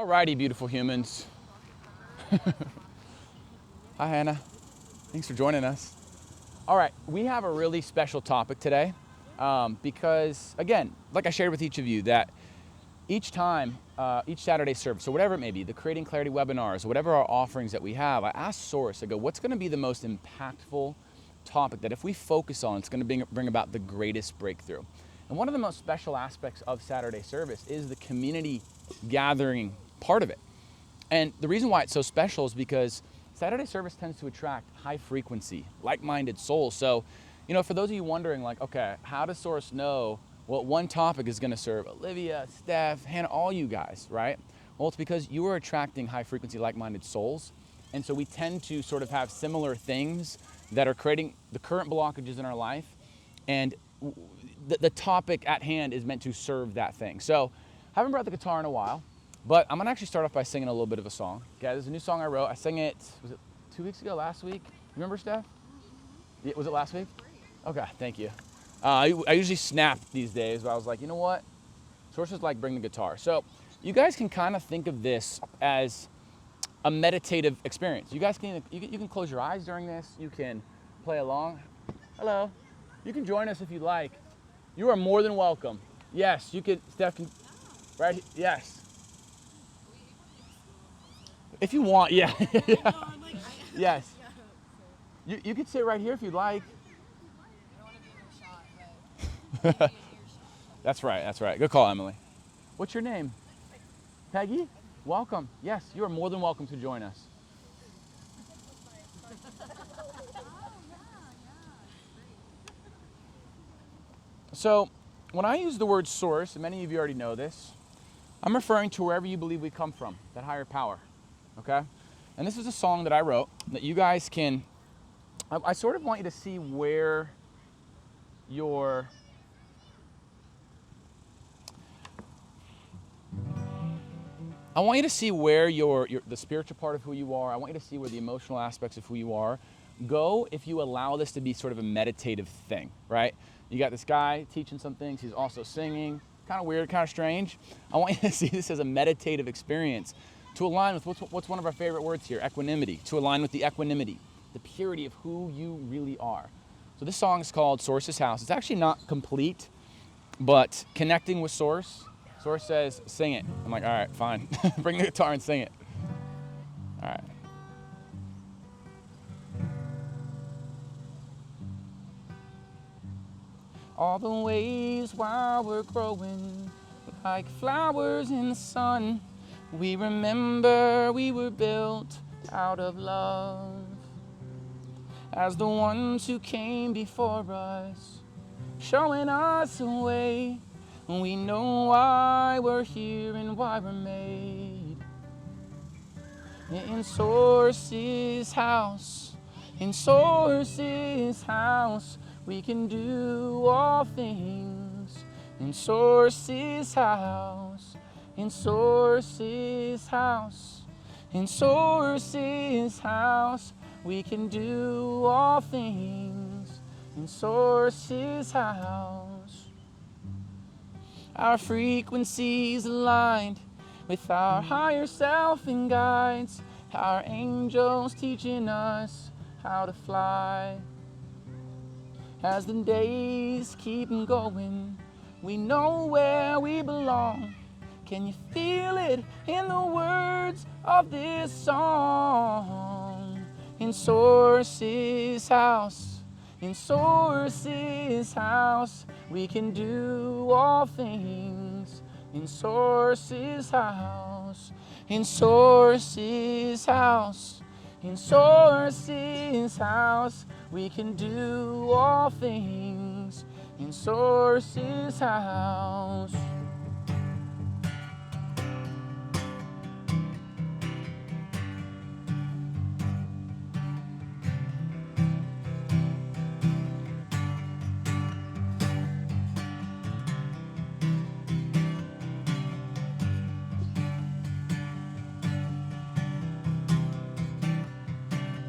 Alrighty, beautiful humans. Hi, Hannah. Thanks for joining us. All right, we have a really special topic today because, again, like I shared with each of you, that each time, each Saturday service, or whatever it may be, the Creating Clarity webinars, or whatever our offerings that we have, I ask Source, I go, what's going to be the most impactful topic that if we focus on, it's going to bring about the greatest breakthrough? And one of the most special aspects of Saturday service is the community gathering part of it. And the reason why it's so special is because Saturday service tends to attract high frequency, like-minded souls. So, you know, for those of you wondering, like, okay, how does Source know what one topic is going to serve Olivia, Steph, Hannah, all you guys, right? Well, it's because you are attracting high frequency, like-minded souls. And so we tend to sort of have similar things that are creating the current blockages in our life. And the topic at hand is meant to serve that thing. So I haven't brought the guitar in a while, but I'm gonna actually start off by singing a little bit of a song. Okay, this is a new song I wrote. I sang it, was it 2 weeks ago, last week? Remember, Steph? Yeah, was it last week? Okay, thank you. I usually snap these days, but I was like, you know what? Sources like bring the guitar. So you guys can kind of think of this as a meditative experience. You guys can, you can close your eyes during this. You can play along. Hello. You can join us if you'd like. You are more than welcome. Yes, you could, Steph can, right, yes. If you want, yeah. Yeah. Yes. You could sit right here if you'd like. That's right, that's right. Good call, Emily. What's your name? Peggy? Welcome. Yes, you are more than welcome to join us. So, when I use the word source, and many of you already know this, I'm referring to wherever you believe we come from, that higher power, okay? And this is a song that I wrote that you guys can, I sort of want you to see where your, I want you to see where the spiritual part of who you are, I want you to see where the emotional aspects of who you are go if you allow this to be sort of a meditative thing, right? You got this guy teaching some things, he's also singing, kind of weird, kind of strange. I want you to see this as a meditative experience to align with what's one of our favorite words here, equanimity, to align with the equanimity, the purity of who you really are. So this song is called Source's House. It's actually not complete, but connecting with Source. Source says, sing it. I'm like, all right, fine. Bring the guitar and sing it. All right. All the ways while we're growing, like flowers in the sun, we remember we were built out of love. As the ones who came before us, showing us a way, we know why we're here and why we're made. In Source's house, in Source's house, we can do all things. In Source's house, in Source's house, in Source's house, we can do all things. In Source's house, our frequencies aligned with our higher self and guides, our angels teaching us how to fly. As the days keep going, we know where we belong. Can you feel it in the words of this song? In Source's house, in Source's house, we can do all things. In Source's house, in Source's house, in Source's house, we can do all things. In Source's house.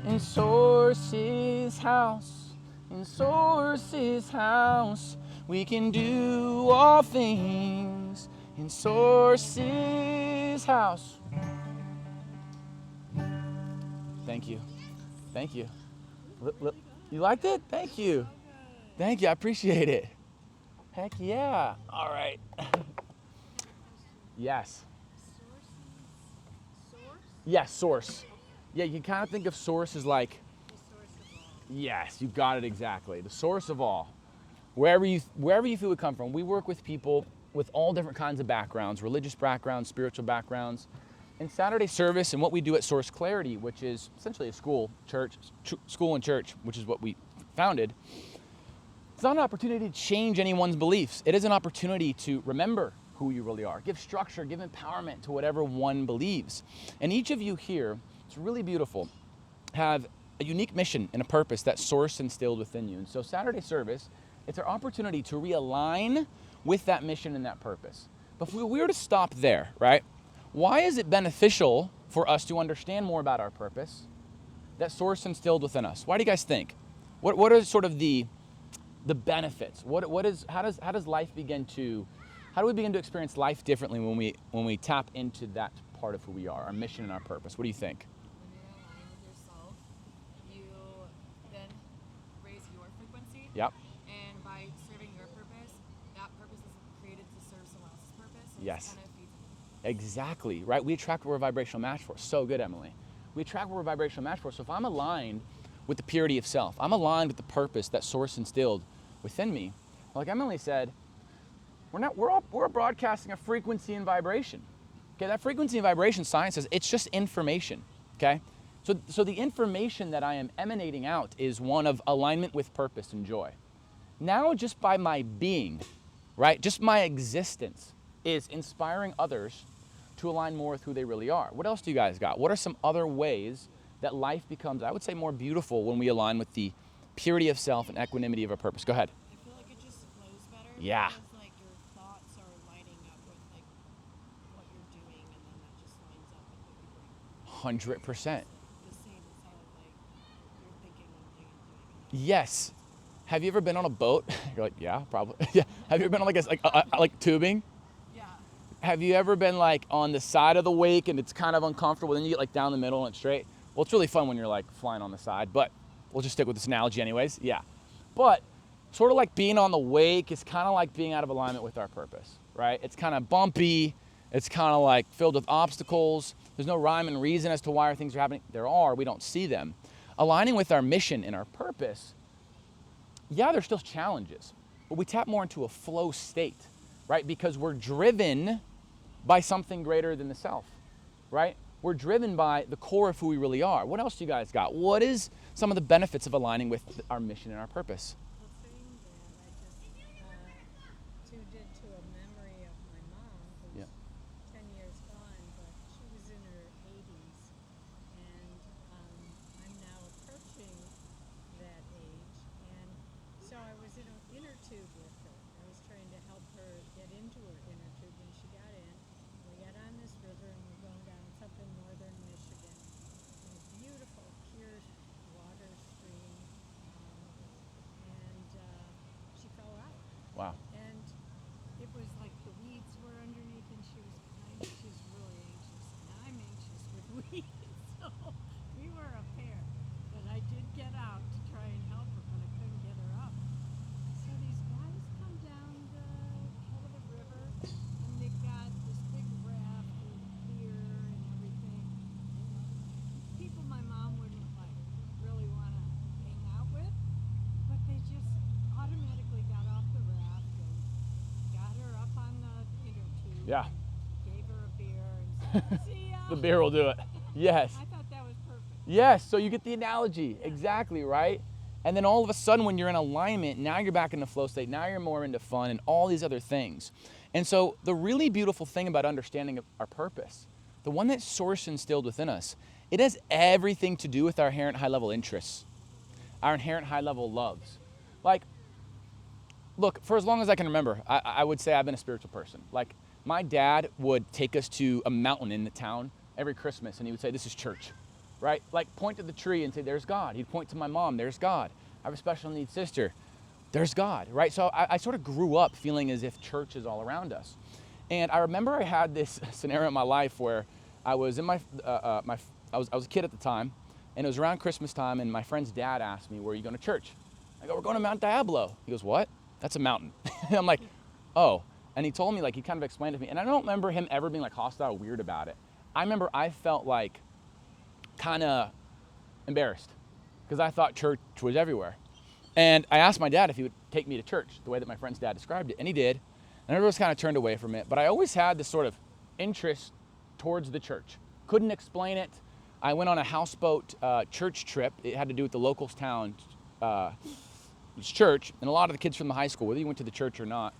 In Source's house, in Source's house, we can do all things. In Source's his house. Thank you. Thank you. You liked it? Thank you. Thank you. I appreciate it. Heck yeah. All right. Yes. Yes, source. Yeah, you kind of think of source as like, yes, you got it exactly. The source of all. Wherever you feel we come from. We work with people with all different kinds of backgrounds, religious backgrounds, spiritual backgrounds. In Saturday service and what we do at Source Clarity, which is essentially a school and church, which is what we founded, it's not an opportunity to change anyone's beliefs. It is an opportunity to remember who you really are, give structure, give empowerment to whatever one believes. And each of you here, it's really beautiful, have a unique mission and a purpose that Source instilled within you. And so Saturday service, it's our opportunity to realign with that mission and that purpose. But if we were to stop there, right? Why is it beneficial for us to understand more about our purpose that Source instilled within us? Why do you guys think? What are sort of the benefits? How do we begin to experience life differently when we tap into that part of who we are, our mission and our purpose? What do you think? When you're aligned with yourself, you then raise your frequency. Yep. And by serving your purpose, that purpose is created to serve someone else's purpose. And Yes. It's kind of feeds. Exactly, right? We attract what we're a vibrational match for. So good, Emily. We attract what we're a vibrational match for. So if I'm aligned with the purity of self, I'm aligned with the purpose that Source instilled within me, like Emily said, we're broadcasting a frequency and vibration. Okay, that frequency and vibration, science says it's just information. Okay, so the information that I am emanating out is one of alignment with purpose and joy. Now, just by my being, right, just my existence is inspiring others to align more with who they really are. What else do you guys got? What are some other ways that life becomes, I would say, more beautiful when we align with the purity of self and equanimity of our purpose? Go ahead. I feel like it just flows better. Yeah. Because like your thoughts are lining up with like what you're doing, and then that just lines up with what you bring. 100%. The same. It's how like you're thinking one thing and doing another. Yes. Have you ever been on a boat? You're like, yeah, probably. Yeah. Have you ever been on like tubing? Yeah. Have you ever been like on the side of the wake and it's kind of uncomfortable, then you get like down the middle and it's straight? Well, it's really fun when you're like flying on the side, but we'll just stick with this analogy anyways. Yeah. But sort of like being on the wake is kind of like being out of alignment with our purpose, right? It's kind of bumpy. It's kind of like filled with obstacles. There's no rhyme and reason as to why things are happening. There are, we don't see them. Aligning with our mission and our purpose, yeah, there's still challenges, but we tap more into a flow state, right? Because we're driven by something greater than the self, right? We're driven by the core of who we really are. What else do you guys got? What is some of the benefits of aligning with our mission and our purpose? Well, saying that, I just tuned into a memory of my mom, who's Yeah. 10 years gone, but she was in her 80s, and I'm now approaching that age, and so I was in an inner tube with her. I was trying to help her get into her inner tube, and she got in. We got on this river, and we're going down. It's up in northern Michigan. And a beautiful, pure water stream, and she fell out. Wow. And it was like the weeds were underneath, and she was really anxious, and I'm anxious with weeds. So we were a pair. But I did get out to try and help her, but I couldn't get her up. So these guys come down the head of the river, and they've got this big raft with beer and everything. And people my mom wouldn't like really want to hang out with, but they just automatically got off the raft and got her up on the inner tube. Yeah. Gave her a beer and said, "See ya." The beer will do it. Yes. I thought that was perfect. Yes, so you get the analogy. Yeah. Exactly, right? And then all of a sudden when you're in alignment, now you're back in the flow state, now you're more into fun and all these other things. And so the really beautiful thing about understanding our purpose, the one that Source instilled within us, it has everything to do with our inherent high-level interests, our inherent high-level loves. Like, look, for as long as I can remember, I would say I've been a spiritual person. Like, my dad would take us to a mountain in the town every Christmas, and he would say, "This is church," right? Like, point to the tree and say, "There's God." He'd point to my mom, "There's God." I have a special needs sister, "There's God," right? So I sort of grew up feeling as if church is all around us. And I remember I had this scenario in my life where I was in I was a kid at the time, and it was around Christmas time, and my friend's dad asked me, "Where are you going to church?" I go, "We're going to Mount Diablo." He goes, "What? That's a mountain." And I'm like, "Oh." And he told me, like, he kind of explained it to me, and I don't remember him ever being like hostile or weird about it. I remember I felt like kind of embarrassed because I thought church was everywhere. And I asked my dad if he would take me to church the way that my friend's dad described it, and he did. And everyone was kind of turned away from it, but I always had this sort of interest towards the church. Couldn't explain it. I went on a houseboat church trip. It had to do with the locals town church, and a lot of the kids from the high school, whether you went to the church or not,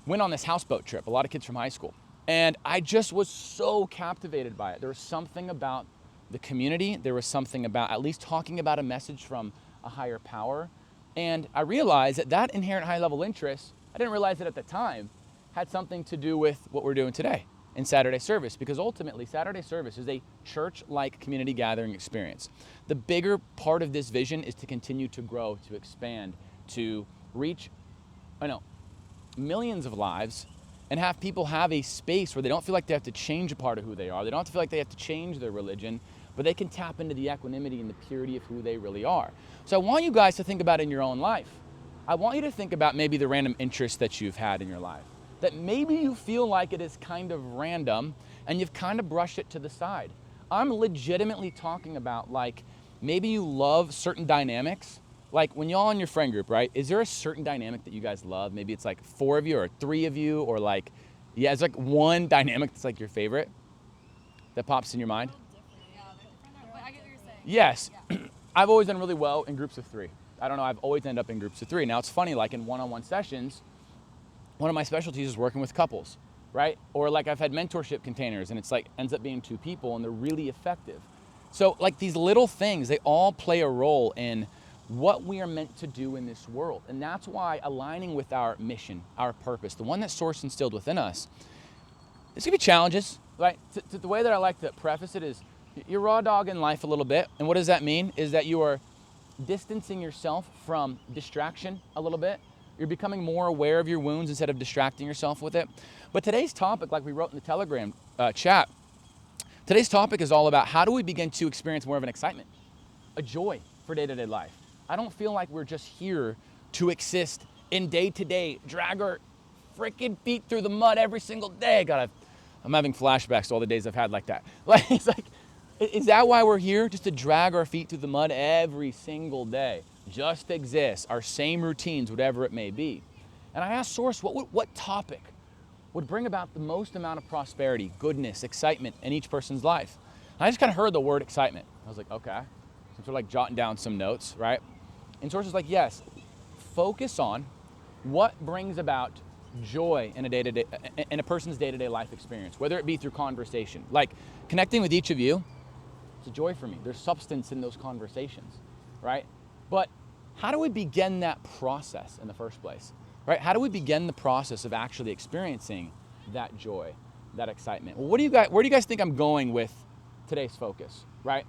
went on this houseboat trip, a lot of kids from high school. And I just was so captivated by it. There was something about the community. There was something about at least talking about a message from a higher power. And I realized that that inherent high-level interest, I didn't realize it at the time, had something to do with what we're doing today in Saturday service, because ultimately Saturday service is a church-like community gathering experience. The bigger part of this vision is to continue to grow, to expand, to reach, millions of lives, and have people have a space where they don't feel like they have to change a part of who they are. They don't have to feel like they have to change their religion, but they can tap into the equanimity and the purity of who they really are. So I want you guys to think about in your own life. I want you to think about maybe the random interests that you've had in your life, that maybe you feel like it is kind of random and you've kind of brushed it to the side. I'm legitimately talking about, like, maybe you love certain dynamics. Like when y'all in your friend group, right? Is there a certain dynamic that you guys love? Maybe it's like 4 of you or 3 of you, or like, yeah, it's like one dynamic that's like your favorite that pops in your mind. Yeah, they're different, but I get what you're saying. Yes. Yeah. I've always done really well in groups of 3. I don't know, I've always ended up in groups of 3. Now it's funny, like in one-on-one sessions, one of my specialties is working with couples, right? Or like I've had mentorship containers and it's like ends up being 2 people and they're really effective. So like these little things, they all play a role in what we are meant to do in this world. And that's why aligning with our mission, our purpose, the one that Source instilled within us, there's gonna be challenges, right? The way that I like to preface it is you're raw dog in life a little bit. And what does that mean? Is that you are distancing yourself from distraction a little bit. You're becoming more aware of your wounds instead of distracting yourself with it. But today's topic, like we wrote in the Telegram chat, today's topic is all about how do we begin to experience more of an excitement, a joy for day-to-day life. I don't feel like we're just here to exist in day-to-day, drag our freaking feet through the mud every single day. God, I'm having flashbacks to all the days I've had like that. Like, it's like, is that why we're here? Just to drag our feet through the mud every single day? Just exist, our same routines, whatever it may be. And I asked Source, what topic would bring about the most amount of prosperity, goodness, excitement in each person's life? And I just kind of heard the word excitement. I was like, okay. So I'm sort of like jotting down some notes, right? And Source is like, yes, focus on what brings about joy in a person's day-to-day life experience, whether it be through conversation. Like connecting with each of you, it's a joy for me. There's substance in those conversations, right? But how do we begin that process in the first place, right? How do we begin the process of actually experiencing that joy, that excitement? Well, where do you guys think I'm going with today's focus, right?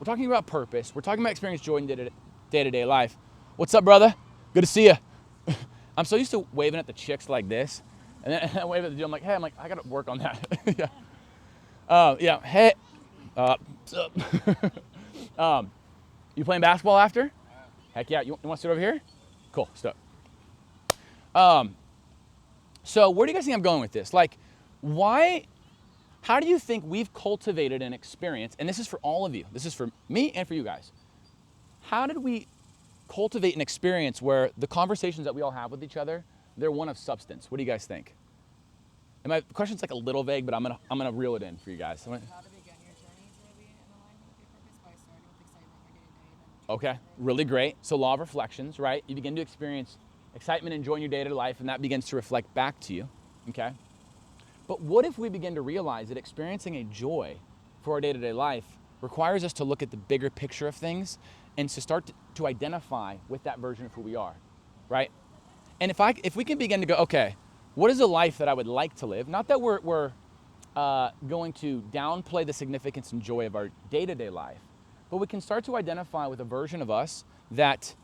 We're talking about purpose. We're talking about experiencing joy in day-to-day life. What's up, brother? Good to see you. I'm so used to waving at the chicks like this, and then I wave at the dude. I'm like, hey, I gotta work on that. Yeah. Yeah. Hey. What's up? You playing basketball after? Heck yeah. You want to sit over here? Cool. Stop. So where do you guys think I'm going with this? Like, how do you think we've cultivated an experience, and this is for all of you, this is for me and for you guys. How did we cultivate an experience where the conversations that we all have with each other, they're one of substance? What do you guys think? And my question's like a little vague, but I'm gonna reel it in for you guys. How to begin your journey to really in alignment with your purpose by starting with excitement in your day-to-day. Okay, really great. So law of reflections, right? You begin to experience excitement and joy in your day-to-day life, and that begins to reflect back to you, okay? But what if we begin to realize that experiencing a joy for our day-to-day life requires us to look at the bigger picture of things and to start to identify with that version of who we are, right? And if we can begin to go, okay, what is a life that I would like to live? Not that we're going to downplay the significance and joy of our day-to-day life, but we can start to identify with a version of us that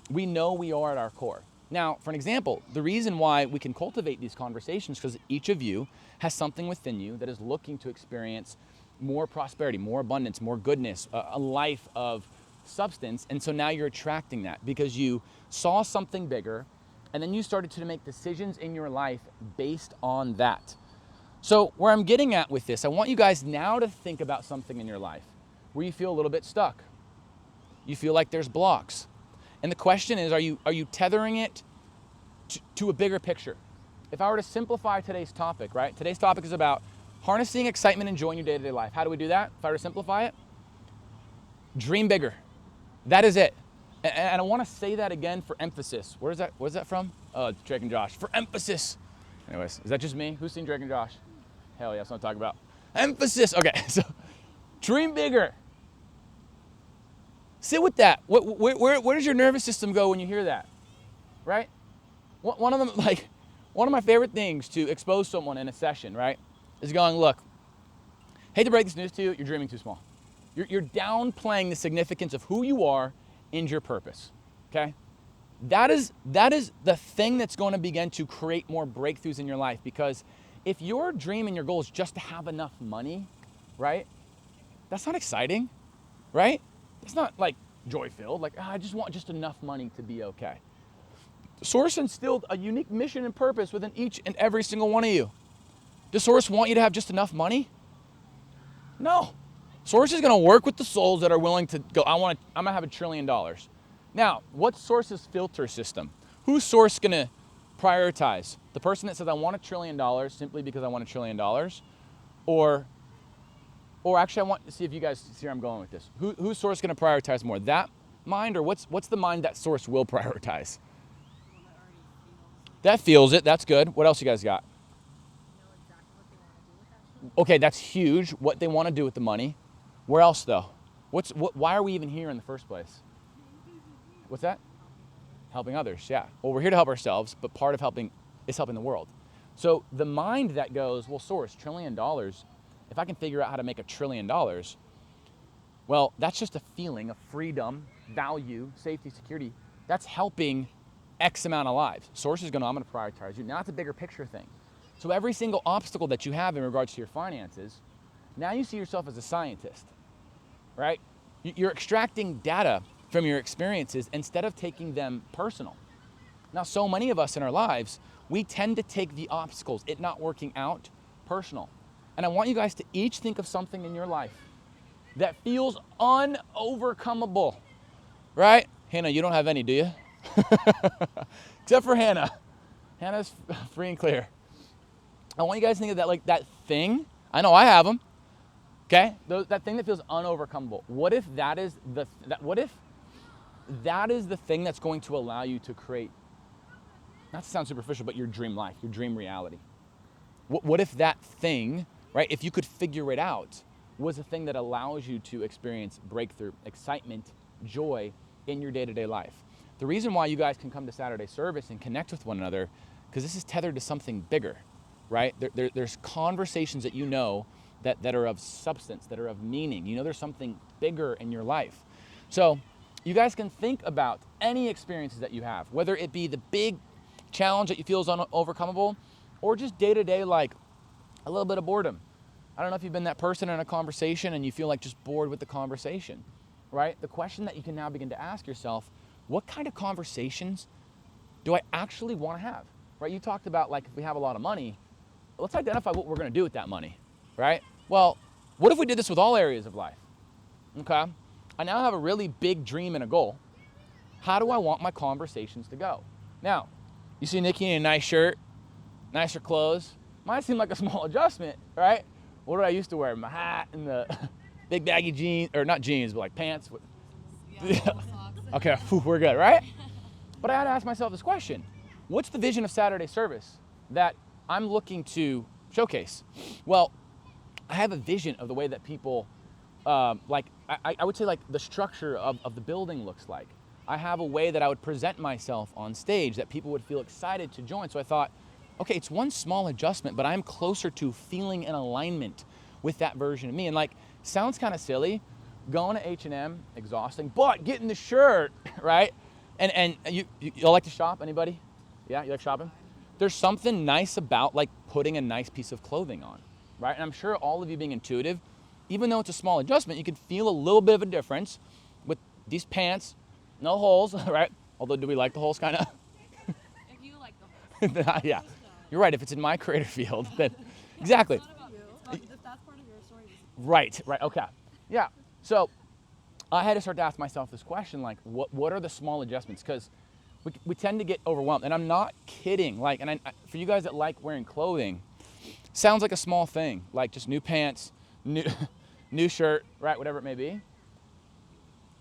we know we are at our core. Now, for an example, the reason why we can cultivate these conversations is because each of you has something within you that is looking to experience more prosperity, more abundance, more goodness, a life of substance. And so now you're attracting that because you saw something bigger, and then you started to make decisions in your life based on that. So where I'm getting at with this, I want you guys now to think about something in your life where you feel a little bit stuck. You feel like there's blocks. And the question is, are you tethering it to a bigger picture? If I were to simplify today's topic, right? Today's topic is about harnessing excitement and joy in your day-to-day life. How do we do that? If I were to simplify it, dream bigger. That is it. And I want to say that again for emphasis. Where's that from? Oh, it's Drake and Josh. For emphasis. Anyways, is that just me? Who's seen Drake and Josh? Hell yeah, that's what I'm talking about. Emphasis. Okay, so dream bigger. Sit with that. Where does your nervous system go when you hear that? Right? One of my favorite things to expose someone in a session, right, is going, look, hate to break this news to you, you're dreaming too small. You're downplaying the significance of who you are and your purpose, okay? That is the thing that's going to begin to create more breakthroughs in your life, because if your dream and your goal is just to have enough money, right, that's not exciting, right? It's not like joy-filled, like, I just want just enough money to be okay. Source instilled a unique mission and purpose within each and every single one of you. Does Source want you to have just enough money? No. Source is going to work with the souls that are willing to go, I'm going to have $1 trillion. Now, what's Source's filter system? Who's Source going to prioritize? The person that says, I want $1 trillion simply because I want $1 trillion? Or actually, I want to see if you guys see where I'm going with this. Who's Source going to prioritize more? That mind, or what's the mind that Source will prioritize? That feels it. That's good. What else you guys got? Okay, that's huge. What they want to do with the money. Where else though? Why are we even here in the first place? What's that? Helping others. Yeah. Well, we're here to help ourselves, but part of helping is helping the world. So the mind that goes, well, Source, $1 trillion. If I can figure out how to make $1 trillion, well, that's just a feeling of freedom, value, safety, security. That's helping X amount of lives. Source is I'm going to prioritize you. Now it's a bigger picture thing. So every single obstacle that you have in regards to your finances, now you see yourself as a scientist, right? You're extracting data from your experiences instead of taking them personal. Now, so many of us in our lives, we tend to take the obstacles, it not working out, personal. And I want you guys to each think of something in your life that feels unovercomable, right? Hannah, you don't have any, do you? Except for Hannah. Hannah's free and clear. I want you guys to think of that, like that thing. I know I have them. Okay, that thing that feels unovercomable. What if that is the thing that's going to allow you to create, not to sound superficial, but your dream life, your dream reality? What if that thing, right? If you could figure it out, was a thing that allows you to experience breakthrough, excitement, joy in your day-to-day life? The reason why you guys can come to Saturday service and connect with one another, because this is tethered to something bigger, right? There's conversations that you know that are of substance, that are of meaning. You know there's something bigger in your life. So you guys can think about any experiences that you have, whether it be the big challenge that you feel is unovercomable, or just day-to-day, like a little bit of boredom. I don't know if you've been that person in a conversation and you feel like just bored with the conversation, right? The question that you can now begin to ask yourself, what kind of conversations do I actually want to have, right? You talked about, like, if we have a lot of money, let's identify what we're going to do with that money, right? Well, what if we did this with all areas of life? Okay, I now have a really big dream and a goal. How do I want my conversations to go? Now, you see Nikki in a nice shirt, nicer clothes. Might seem like a small adjustment, right? What did I used to wear? My hat and the big baggy jeans, or not jeans, but like pants. Yeah, socks. Okay, we're good, right? But I had to ask myself this question. What's the vision of Saturday service that I'm looking to showcase? Well, I have a vision of the way that people, I would say, like the structure of the building looks like. I have a way that I would present myself on stage that people would feel excited to join. So I thought, okay, it's one small adjustment, but I'm closer to feeling in alignment with that version of me. And like, sounds kind of silly, going to H&M, exhausting, but getting the shirt, right? And you like to shop? Anybody? Yeah, you like shopping? There's something nice about like putting a nice piece of clothing on, right? And I'm sure all of you being intuitive, even though it's a small adjustment, you can feel a little bit of a difference with these pants, no holes, right? Although, do we like the holes, kind of? If you like the whole Yeah, you're right. If it's in my creator field, then exactly. it's not about you. It's about, if that's part of your story. Right, okay. Yeah, so I had to start to ask myself this question, like, what are the small adjustments? Because we tend to get overwhelmed, and I'm not kidding. Like, and for you guys that like wearing clothing, sounds like a small thing, like just new pants, new shirt, right, whatever it may be.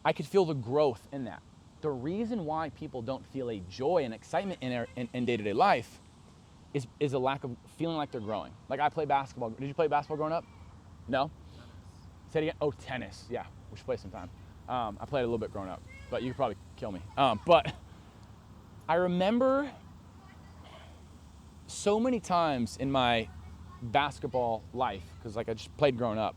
I could feel the growth in that. The reason why people don't feel a joy and excitement in day-to-day life is a lack of feeling like they're growing. Like, I play basketball. Did you play basketball growing up? No? Say it again. Oh, tennis. Yeah, we should play sometime. I played a little bit growing up, but you could probably kill me. But I remember so many times in my basketball life, because like I just played growing up,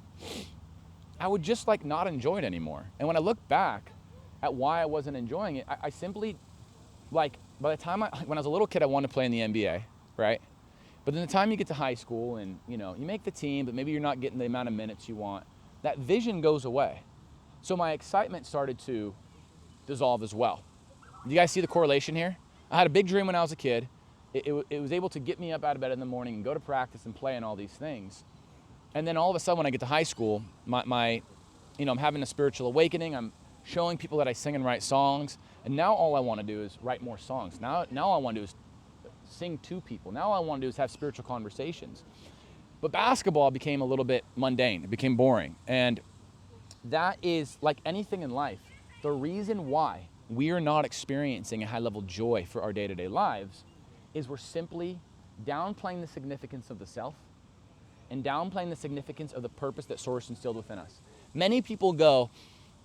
I would just like not enjoy it anymore. And when I look back at why I wasn't enjoying it, I simply, like, by the time when I was a little kid, I wanted to play in the NBA, right? But then the time you get to high school and, you know, you make the team, but maybe you're not getting the amount of minutes you want, that vision goes away. So my excitement started to dissolve as well. Do you guys see the correlation here? I had a big dream when I was a kid. It was able to get me up out of bed in the morning and go to practice and play and all these things. And then all of a sudden when I get to high school, my I'm having a spiritual awakening. I'm showing people that I sing and write songs. And now all I want to do is write more songs. Now all I want to do is sing to people. Now all I want to do is have spiritual conversations. But basketball became a little bit mundane. It became boring. And that is like anything in life. The reason why we are not experiencing a high level joy for our day-to-day lives is we're simply downplaying the significance of the self and downplaying the significance of the purpose that Source instilled within us. Many people go,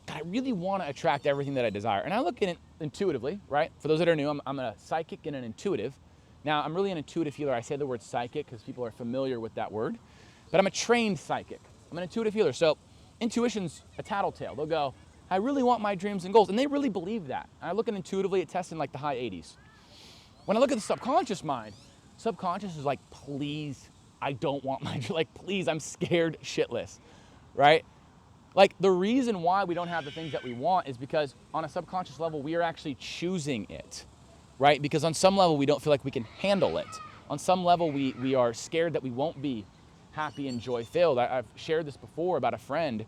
I really want to attract everything that I desire. And I look at it intuitively, right? For those that are new, I'm a psychic and an intuitive. Now, I'm really an intuitive healer. I say the word psychic because people are familiar with that word. But I'm a trained psychic. I'm an intuitive healer. So intuition's a tattletale. They'll go, I really want my dreams and goals. And they really believe that. And I look at intuitively, it tests in like the high 80s. When I look at the subconscious mind, subconscious is like, please, I don't want my, like, please, I'm scared shitless, right? Like, the reason why we don't have the things that we want is because on a subconscious level, we are actually choosing it, right? Because on some level, we don't feel like we can handle it. On some level, we are scared that we won't be happy and joy-filled. I've shared this before about a friend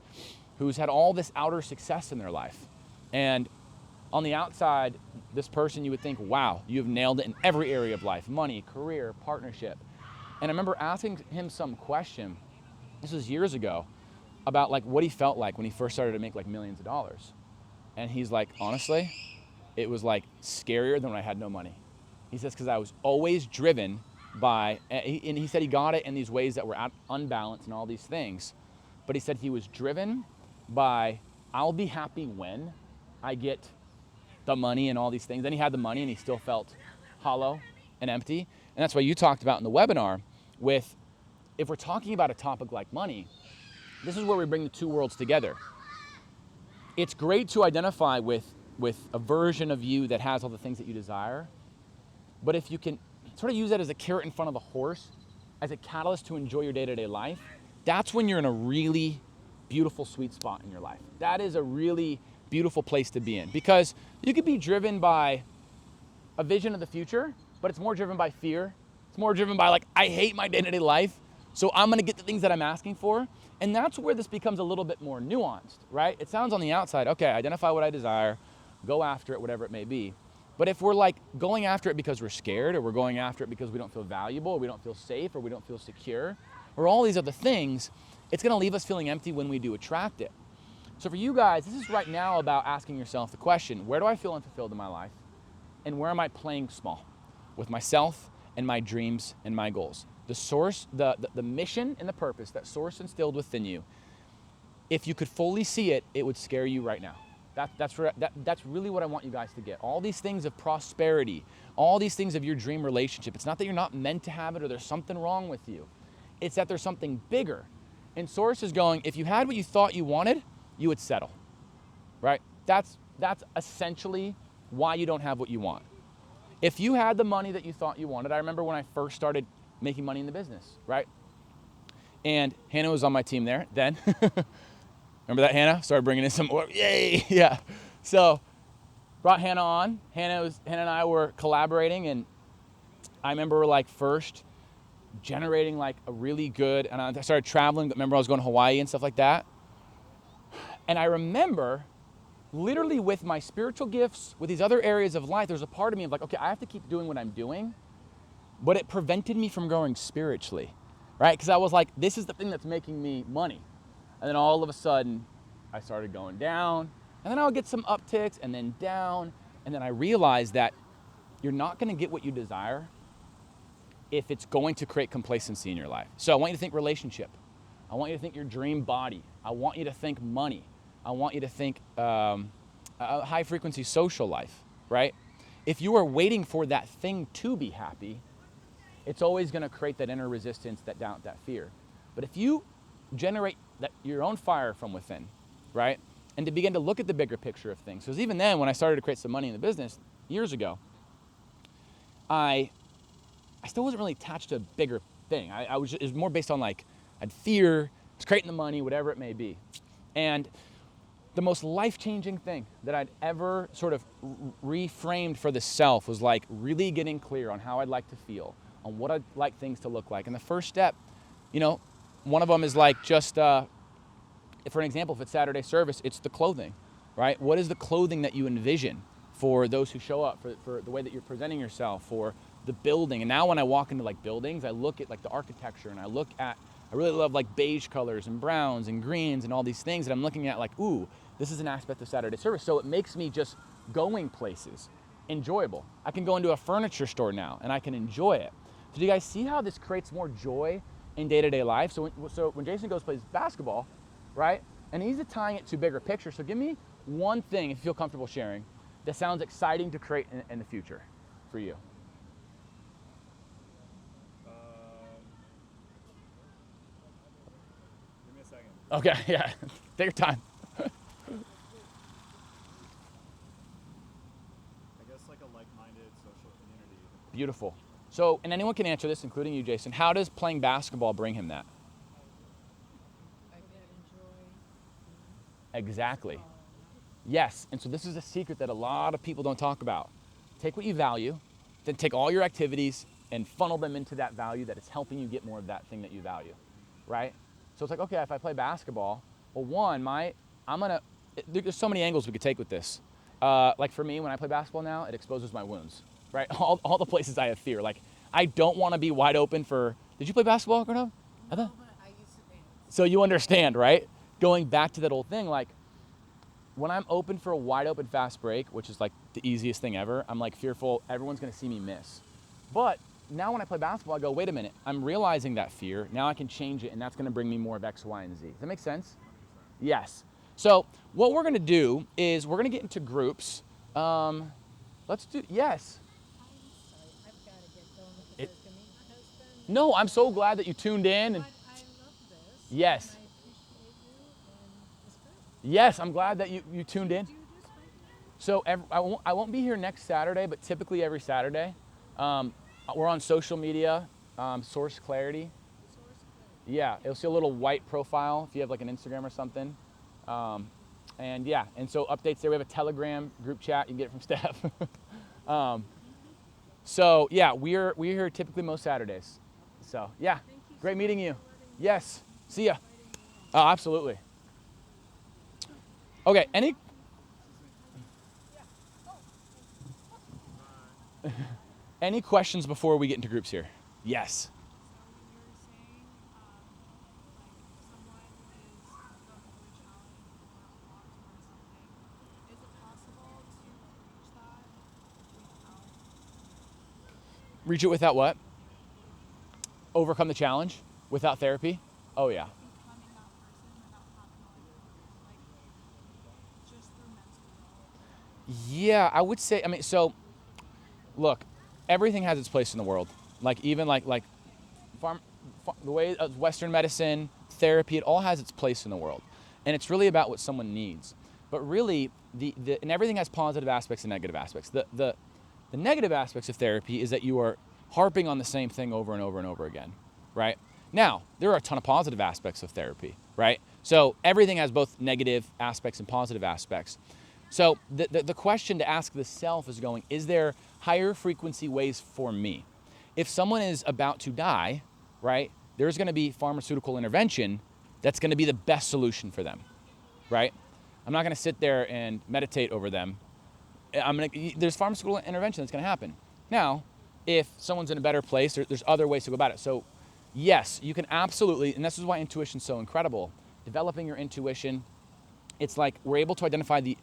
who's had all this outer success in their life. And on the outside, this person, you would think, wow, you have nailed it in every area of life, money, career, partnership. And I remember asking him some question, this was years ago, about like what he felt like when he first started to make like millions of dollars. And he's like, honestly, it was like scarier than when I had no money. He says, because I was always driven by, and he said he got it in these ways that were unbalanced and all these things. But he said he was driven by, I'll be happy when I get the money and all these things. Then he had the money and he still felt hollow and empty. And that's why you talked about in the webinar with, if we're talking about a topic like money, this is where we bring the two worlds together. It's great to identify with a version of you that has all the things that you desire. But if you can sort of use that as a carrot in front of the horse, as a catalyst to enjoy your day-to-day life, that's when you're in a really beautiful sweet spot in your life. That is a really beautiful place to be in, because you could be driven by a vision of the future, but it's more driven by fear. It's more driven by like, I hate my day-to-day life, so I'm gonna get the things that I'm asking for. And that's where this becomes a little bit more nuanced, right? It sounds on the outside, okay, identify what I desire, go after it, whatever it may be. But if we're like going after it because we're scared, or we're going after it because we don't feel valuable, or we don't feel safe, or we don't feel secure, or all these other things, it's gonna leave us feeling empty when we do attract it. So for you guys, this is right now about asking yourself the question, where do I feel unfulfilled in my life? And where am I playing small with myself and my dreams and my goals? The source, the mission and the purpose that Source instilled within you, if you could fully see it, it would scare you right now. That's really what I want you guys to get. All these things of prosperity, all these things of your dream relationship, it's not that you're not meant to have it or there's something wrong with you. It's that there's something bigger. And Source is going, if you had what you thought you wanted, you would settle, right? That's essentially why you don't have what you want. If you had the money that you thought you wanted, I remember when I first started making money in the business, right? And Hannah was on my team there then. Remember that, Hannah? Started bringing in some more, yay, yeah. So brought Hannah on. Hannah and I were collaborating, and I remember like first generating like a really good, and I started traveling. Remember I was going to Hawaii and stuff like that. And I remember literally with my spiritual gifts, with these other areas of life, there's a part of me of like, okay, I have to keep doing what I'm doing, but it prevented me from growing spiritually, right? Because I was like, this is the thing that's making me money. And then all of a sudden, I started going down, and then I would get some upticks, and then down, and then I realized that you're not gonna get what you desire if it's going to create complacency in your life. So I want you to think relationship. I want you to think your dream body. I want you to think money. I want you to think a high frequency social life, right? If you are waiting for that thing to be happy, it's always gonna create that inner resistance, that doubt, that fear. But if you generate your own fire from within, right? And to begin to look at the bigger picture of things. Because even then, when I started to create some money in the business years ago, I still wasn't really attached to a bigger thing. It was more based on like, I had fear, I was creating the money, whatever it may be. And the most life-changing thing that I'd ever sort of reframed for the self was like really getting clear on how I'd like to feel, on what I'd like things to look like. And the first step, you know, one of them is like just, for an example, if it's Saturday service, it's the clothing, right? What is the clothing that you envision for those who show up, for the way that you're presenting yourself, for the building? And now when I walk into like buildings, I look at like the architecture, and I really love like beige colors and browns and greens and all these things that I'm looking at like, ooh, this is an aspect of Saturday service. So it makes me just going places enjoyable. I can go into a furniture store now and I can enjoy it. So do you guys see how this creates more joy in day-to-day life? So when Jason goes plays basketball, right? And he's tying it to bigger picture. So give me one thing, if you feel comfortable sharing, that sounds exciting to create in the future for you. Give me a second. Okay, yeah, take your time. I guess like a like-minded social community. Beautiful. So, and anyone can answer this, including you, Jason. How does playing basketball bring him that? I get enjoy. Exactly. Yes, and so this is a secret that a lot of people don't talk about. Take what you value, then take all your activities and funnel them into that value that is helping you get more of that thing that you value, right? So it's like, okay, if I play basketball, well, there's so many angles we could take with this. Like for me, when I play basketball now, it exposes my wounds, right? All the places I have fear. Like, I don't want to be wide open for, did you play basketball growing up? No, but I used to dance. So you understand, right? Going back to that old thing, like, when I'm open for a wide open fast break, which is like the easiest thing ever, I'm like fearful everyone's gonna see me miss. But now when I play basketball, I go, wait a minute, I'm realizing that fear. Now I can change it, and that's gonna bring me more of X, Y, and Z. Does that make sense? 100%. Yes. So what we're gonna do is we're gonna get into groups. Yes. I'm sorry, I've got to get going because I was going to meet my husband. No, I'm so glad that you tuned in. But And I love this. yes. And I appreciate you, and it's good. Yes, I'm glad that you tuned in. Do this regularly? So I won't be here next Saturday, but typically every Saturday. We're on social media, Source Clarity. Source code. Yeah, you'll see a little white profile if you have like an Instagram or something. And yeah, and so updates there. We have a Telegram group chat. You can get it from Steph. So yeah, we're here typically most Saturdays. So yeah, Thank you great so meeting much you. for letting me Yes, see ya. inviting me on. Oh, absolutely. Okay, any questions before we get into groups here? Yes. So when you were saying, like someone is going through a challenge or wants for something, is it possible to reach that without Reach it without what? Overcome the challenge without therapy? Oh yeah. becoming that person without having like just through mental health? Yeah, I would say, so look, everything has its place in the world. Like even like the way of Western medicine, therapy, it all has its place in the world. And it's really about what someone needs. But really, and everything has positive aspects and negative aspects. The negative aspects of therapy is that you are harping on the same thing over and over and over again, right? Now, there are a ton of positive aspects of therapy, right? So everything has both negative aspects and positive aspects. So the question to ask the self is going, is there higher frequency ways for me? If someone is about to die, right, there's going to be pharmaceutical intervention that's going to be the best solution for them, right? I'm not going to sit there and meditate over them. There's pharmaceutical intervention that's going to happen. Now, if someone's in a better place, there's other ways to go about it. So yes, you can absolutely, and this is why intuition's so incredible. Developing your intuition, it's like we're able to identify the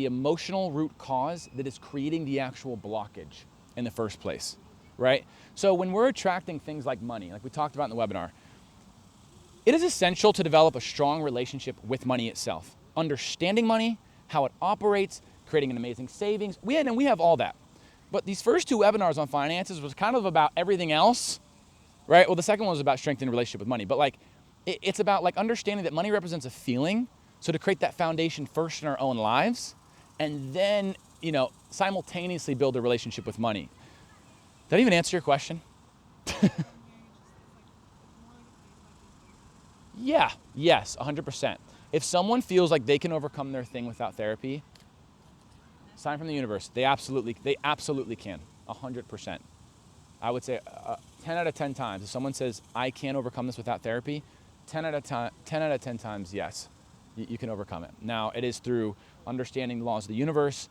emotional root cause that is creating the actual blockage in the first place, right? So when we're attracting things like money, like we talked about in the webinar, it is essential to develop a strong relationship with money itself. Understanding money, how it operates, creating an amazing savings. We have all that. But these first two webinars on finances was kind of about everything else, right? Well, the second one was about strengthening a relationship with money. But like, it's about like understanding that money represents a feeling. So to create that foundation first in our own lives, and then, simultaneously build a relationship with money. Did that even answer your question? Yeah, yes, 100%. If someone feels like they can overcome their thing without therapy, sign from the universe. They absolutely can, 100%. I would say 10 out of 10 times. If someone says, I can't overcome this without therapy, 10 out of 10 times, yes, you can overcome it. Now, it is through understanding the laws of the universe,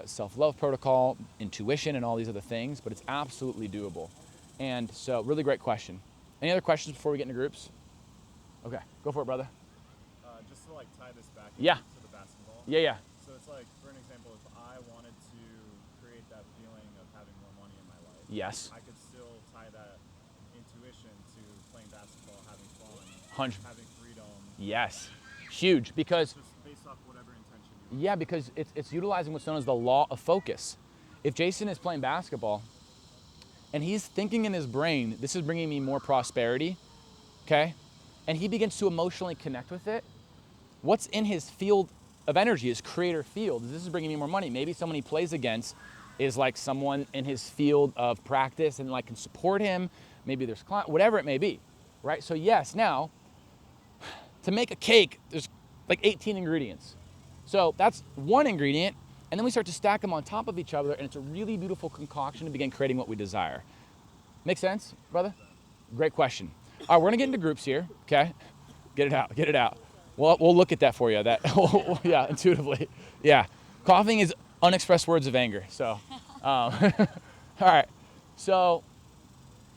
self-love protocol, intuition, and all these other things, but it's absolutely doable. And so, really great question. Any other questions before we get into groups? Okay, go for it, brother. Just to like tie this back Yeah. to the basketball. Yeah. So it's like, for an example, if I wanted to create that feeling of having more money in my life, Yes. I could still tie that intuition to playing basketball, having fun, 100. having freedom. Yes. Huge, because Just based off whatever intention you want. yeah, because it's utilizing what's known as the law of focus. If Jason is playing basketball and he's thinking in his brain, this is bringing me more prosperity, okay? And he begins to emotionally connect with it, what's in his field of energy, his creator field, this is bringing me more money. Maybe someone he plays against is like someone in his field of practice and like can support him. Maybe there's client, whatever it may be, right? So yes, now, to make a cake, there's like 18 ingredients. So that's one ingredient, and then we start to stack them on top of each other, and it's a really beautiful concoction to begin creating what we desire. Make sense, brother? Great question. All right, we're gonna get into groups here, okay? Get it out. We'll look at that for you. Yeah, intuitively. Yeah, coughing is unexpressed words of anger. So, all right. So,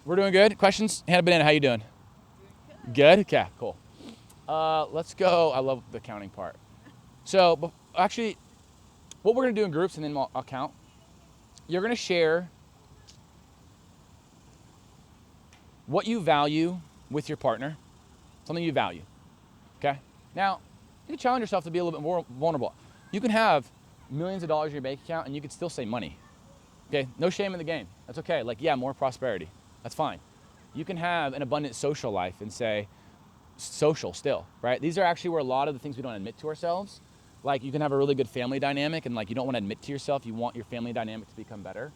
we're doing good. Questions? Hannah Banana, how you doing? Good. Okay, cool. Let's go. I love the counting part. So, actually, what we're gonna do in groups, and then I'll count. You're gonna share what you value with your partner, something you value. Okay. Now, you can challenge yourself to be a little bit more vulnerable. You can have millions of dollars in your bank account and you can still say money. Okay, no shame in the game. That's okay. Like, yeah, more prosperity. That's fine. You can have an abundant social life and say social still, right? These are actually where a lot of the things we don't admit to ourselves. Like, you can have a really good family dynamic and like you don't want to admit to yourself you want your family dynamic to become better.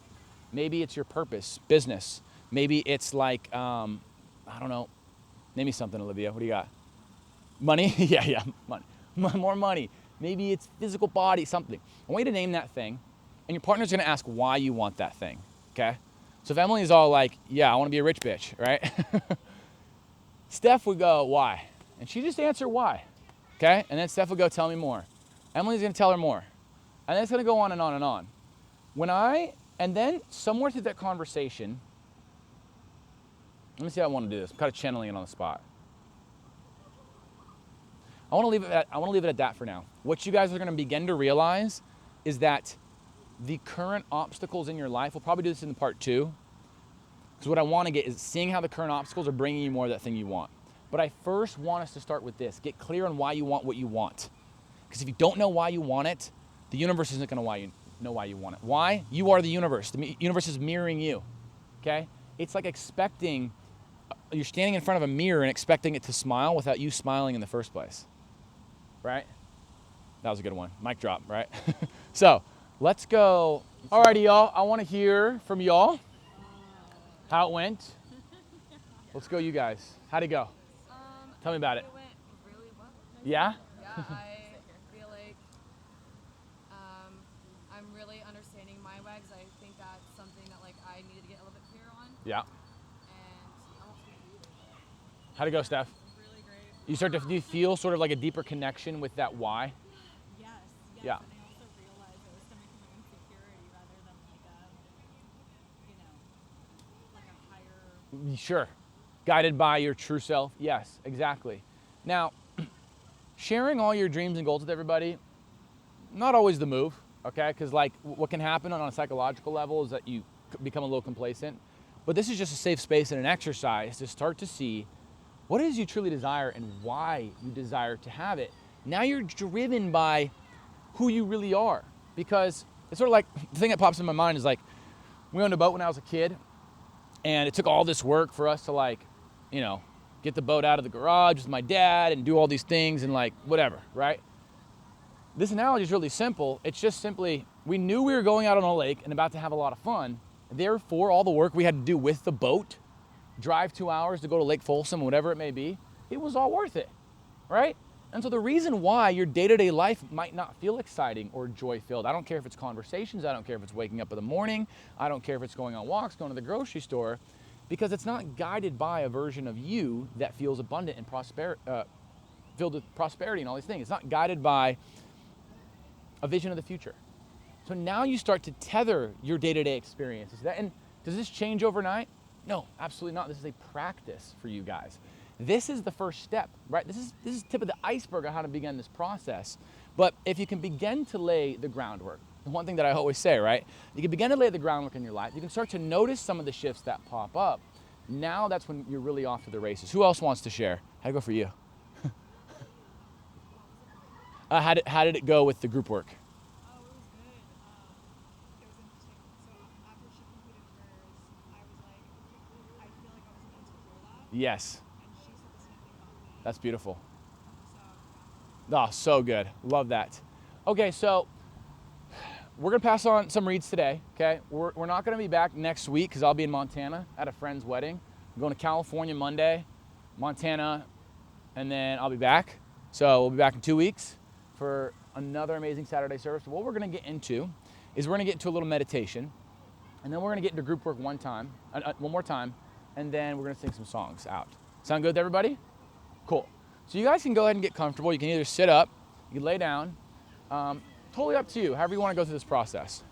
Maybe it's your purpose, business. Maybe it's like, I don't know. Name me something, Olivia. What do you got? Money? yeah, money. More money. Maybe it's physical body, something. I want you to name that thing, and your partner's gonna ask why you want that thing, okay? So if Emily's all like, yeah, I wanna be a rich bitch, right? Steph would go, why? And she just answer why, okay? And then Steph would go, tell me more. Emily's gonna tell her more. And then it's gonna go on and on and on. And then somewhere through that conversation, let me see how I wanna do this. I'm kind of channeling it on the spot. I want to leave it at that for now. What you guys are going to begin to realize is that the current obstacles in your life, we'll probably do this in part 2, because what I want to get is seeing how the current obstacles are bringing you more of that thing you want. But I first want us to start with this. Get clear on why you want what you want. Because if you don't know why you want it, the universe isn't going to know why you want it. Why? You are the universe. The universe is mirroring you, okay? It's like expecting, you're standing in front of a mirror and expecting it to smile without you smiling in the first place. Right? That was a good one. Mic drop, right? So let's go. Alrighty, y'all. I want to hear from y'all how it went. Let's go, you guys. How'd it go? Tell me about it. It went really well. Yeah? Yeah, I feel like I'm really understanding my wags. I think that's something that like I needed to get a little bit clearer on. Yeah. And I won't speak for you. How'd it go, Steph? Really great. Do you feel sort of like a deeper connection with that why? Yes. Yeah. And I also realized it was coming from an insecurity rather than like a higher. Sure. Guided by your true self. Yes, exactly. Now, sharing all your dreams and goals with everybody, not always the move, okay? Because like what can happen on a psychological level is that you become a little complacent. But this is just a safe space and an exercise to start to see what it is you truly desire and why you desire to have it. Now you're driven by who you really are. Because it's sort of like, the thing that pops in my mind is like, we owned a boat when I was a kid, and it took all this work for us to like, get the boat out of the garage with my dad and do all these things and like whatever, right? This analogy is really simple. It's just simply, we knew we were going out on a lake and about to have a lot of fun. Therefore, all the work we had to do with the boat, drive 2 hours to go to Lake Folsom, whatever it may be, it was all worth it, right? And so the reason why your day-to-day life might not feel exciting or joy-filled, I don't care if it's conversations, I don't care if it's waking up in the morning, I don't care if it's going on walks, going to the grocery store, because it's not guided by a version of you that feels abundant and filled with prosperity and all these things. It's not guided by a vision of the future. So now you start to tether your day-to-day experiences. And does this change overnight? No, absolutely not. This is a practice for you guys. This is the first step, right? This is tip of the iceberg on how to begin this process. But if you can begin to lay the groundwork, the one thing that I always say, right? You can begin to lay the groundwork in your life. You can start to notice some of the shifts that pop up. Now that's when you're really off to the races. Who else wants to share? How'd it go for you? How did it go with the group work? Oh, it was good. It was interesting. So after she completed hers, I was like, I feel like I was meant to hear that, Yes, and she said the same thing about me. that's beautiful. So Oh, so good. Love that. Okay, so we're going to pass on some reads today, okay? We're not going to be back next week because I'll be in Montana at a friend's wedding. I'm going to California Monday, Montana, and then I'll be back. So we'll be back in 2 weeks for another amazing Saturday service. What we're going to get into is we're going to get into a little meditation, and then we're going to get into group work one more time, and then we're going to sing some songs out. Sound good to everybody? Cool. So you guys can go ahead and get comfortable. You can either sit up, you can lay down. Totally up to you, however you want to go through this process.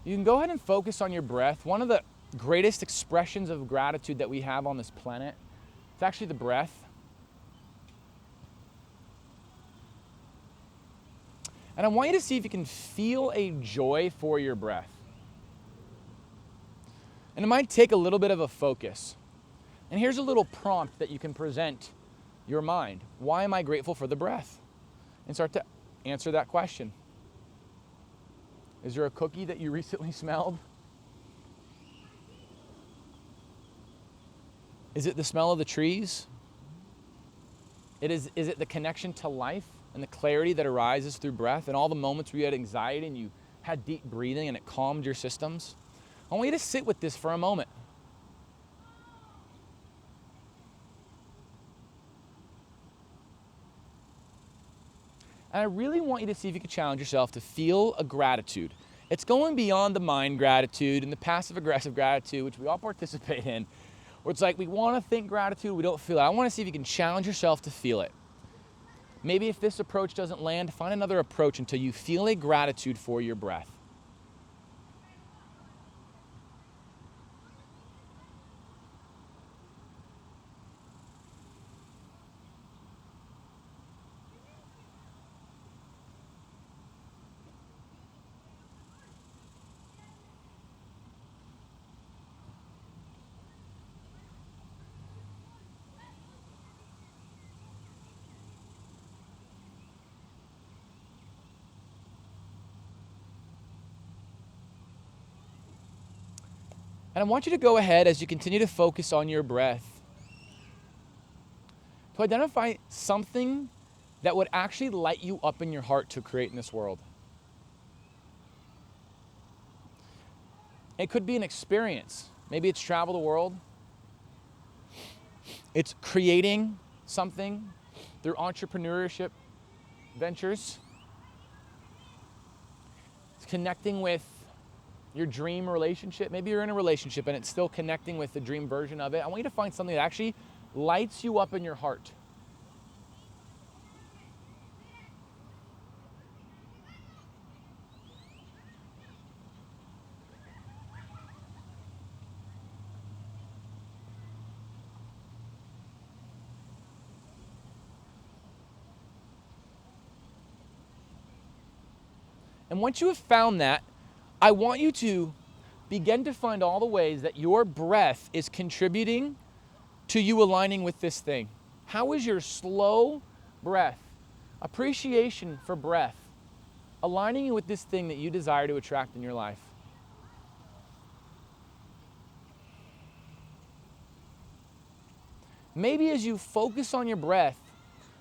You can go ahead and focus on your breath. One of the greatest expressions of gratitude that we have on this planet, it's actually the breath. And I want you to see if you can feel a joy for your breath. And it might take a little bit of a focus. And here's a little prompt that you can present your mind. Why am I grateful for the breath? And start to answer that question. Is there a cookie that you recently smelled? Is it the smell of the trees? Is it the connection to life and the clarity that arises through breath and all the moments where you had anxiety and you had deep breathing and it calmed your systems? I want you to sit with this for a moment. And I really want you to see if you can challenge yourself to feel a gratitude. It's going beyond the mind gratitude and the passive aggressive gratitude, which we all participate in, where it's like we want to think gratitude, we don't feel it. I want to see if you can challenge yourself to feel it. Maybe if this approach doesn't land, find another approach until you feel a gratitude for your breath. And I want you to go ahead as you continue to focus on your breath to identify something that would actually light you up in your heart to create in this world. It could be an experience. Maybe it's travel the world. It's creating something through entrepreneurship ventures. It's connecting with your dream relationship. Maybe you're in a relationship and it's still connecting with the dream version of it. I want you to find something that actually lights you up in your heart. And once you have found that, I want you to begin to find all the ways that your breath is contributing to you aligning with this thing. How is your slow breath, appreciation for breath, aligning you with this thing that you desire to attract in your life? Maybe as you focus on your breath,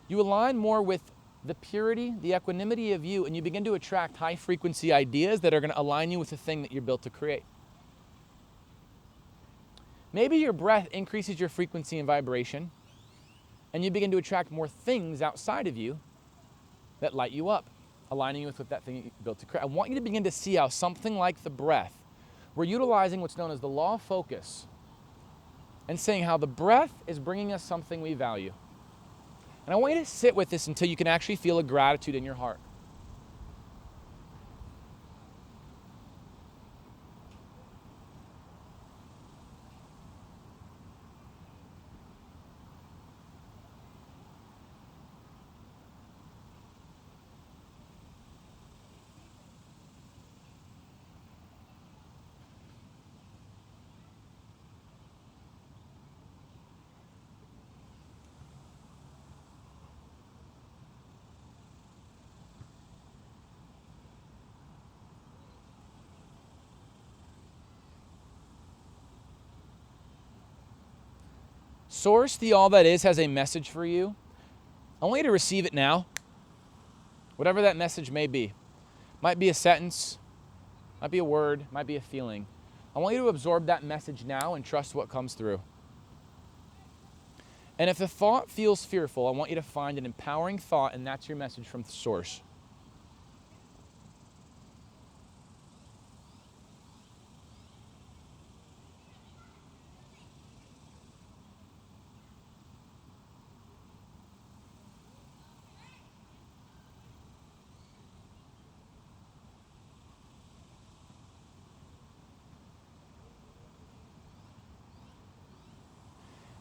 you align more with the purity, the equanimity of you, and you begin to attract high frequency ideas that are going to align you with the thing that you're built to create. Maybe your breath increases your frequency and vibration, and you begin to attract more things outside of you that light you up, aligning you with that thing you're built to create. I want you to begin to see how something like the breath, we're utilizing what's known as the law of focus, and saying how the breath is bringing us something we value. And I want you to sit with this until you can actually feel a gratitude in your heart. Source, the all that is, has a message for you. I want you to receive it now. Whatever that message may be. Might be a sentence, might be a word, might be a feeling. I want you to absorb that message now and trust what comes through. And if the thought feels fearful, I want you to find an empowering thought, and that's your message from the source.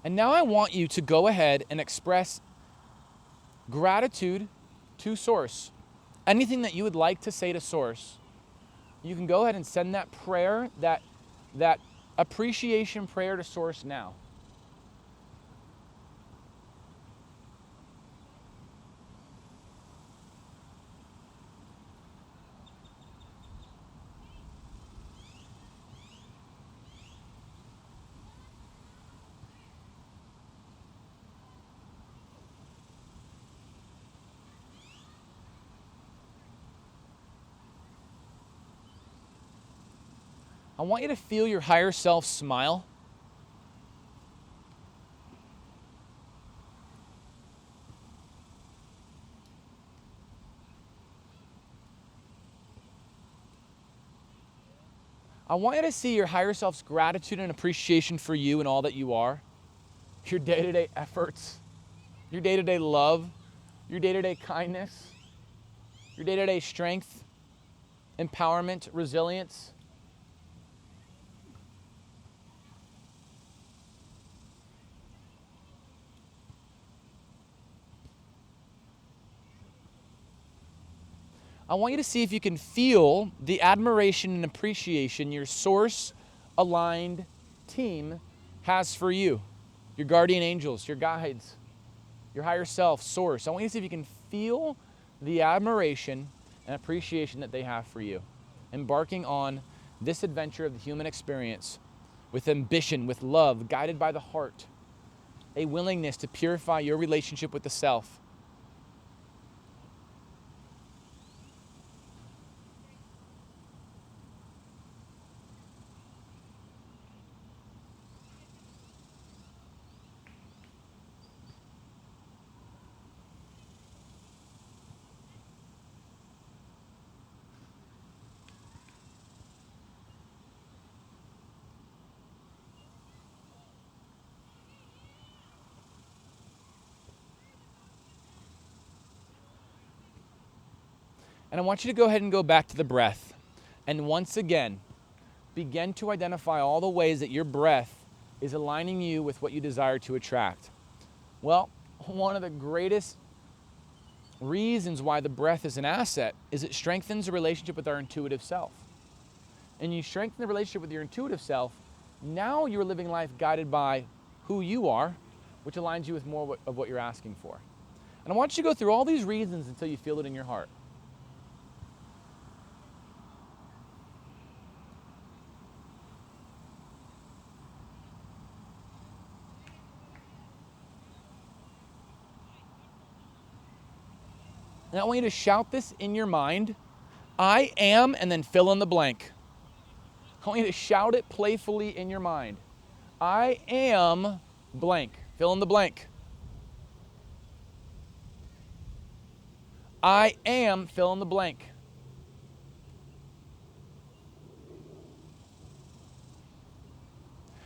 And now I want you to go ahead and express gratitude to Source. Anything that you would like to say to Source, you can go ahead and send that prayer, that appreciation prayer to Source now. I want you to feel your higher self smile. I want you to see your higher self's gratitude and appreciation for you and all that you are. Your day-to-day efforts, your day-to-day love, your day-to-day kindness, your day-to-day strength, empowerment, resilience. I want you to see if you can feel the admiration and appreciation your source-aligned team has for you. Your guardian angels, your guides, your higher self, source. I want you to see if you can feel the admiration and appreciation that they have for you. Embarking on this adventure of the human experience with ambition, with love, guided by the heart, a willingness to purify your relationship with the self. And I want you to go ahead and go back to the breath. And once again, begin to identify all the ways that your breath is aligning you with what you desire to attract. Well, one of the greatest reasons why the breath is an asset is it strengthens the relationship with our intuitive self. And you strengthen the relationship with your intuitive self, now you're living life guided by who you are, which aligns you with more of what you're asking for. And I want you to go through all these reasons until you feel it in your heart. And I want you to shout this in your mind. I am, and then fill in the blank. I want you to shout it playfully in your mind. I am blank. Fill in the blank. I am, fill in the blank.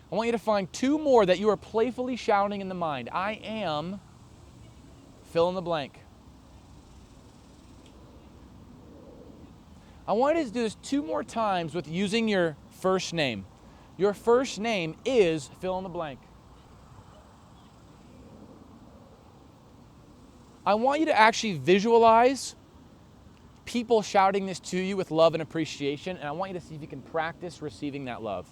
I want you to find two more that you are playfully shouting in the mind. I am, fill in the blank. I want you to do this 2 more times with using your first name. Your first name is fill in the blank. I want you to actually visualize people shouting this to you with love and appreciation, and I want you to see if you can practice receiving that love.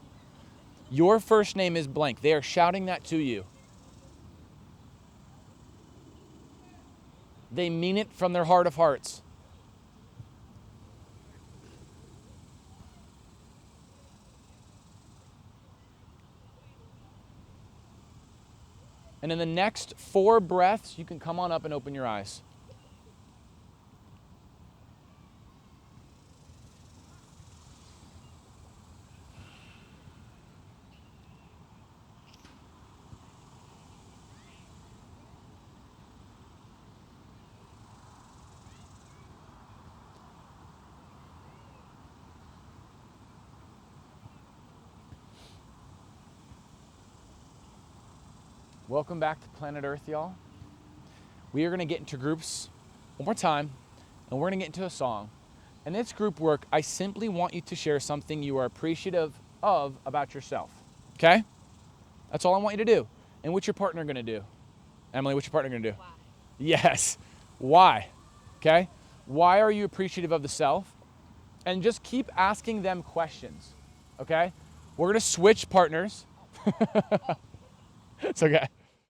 Your first name is blank. They are shouting that to you. They mean it from their heart of hearts. And in the next 4 breaths, you can come on up and open your eyes. Welcome back to Planet Earth, y'all. We are going to get into groups one more time, and we're going to get into a song. And this group work, I simply want you to share something you are appreciative of about yourself, okay? That's all I want you to do. And what's your partner going to do? Emily, what's your partner going to do? Why? Yes. Why? Okay? Why are you appreciative of the self? And just keep asking them questions, okay? We're going to switch partners. It's okay.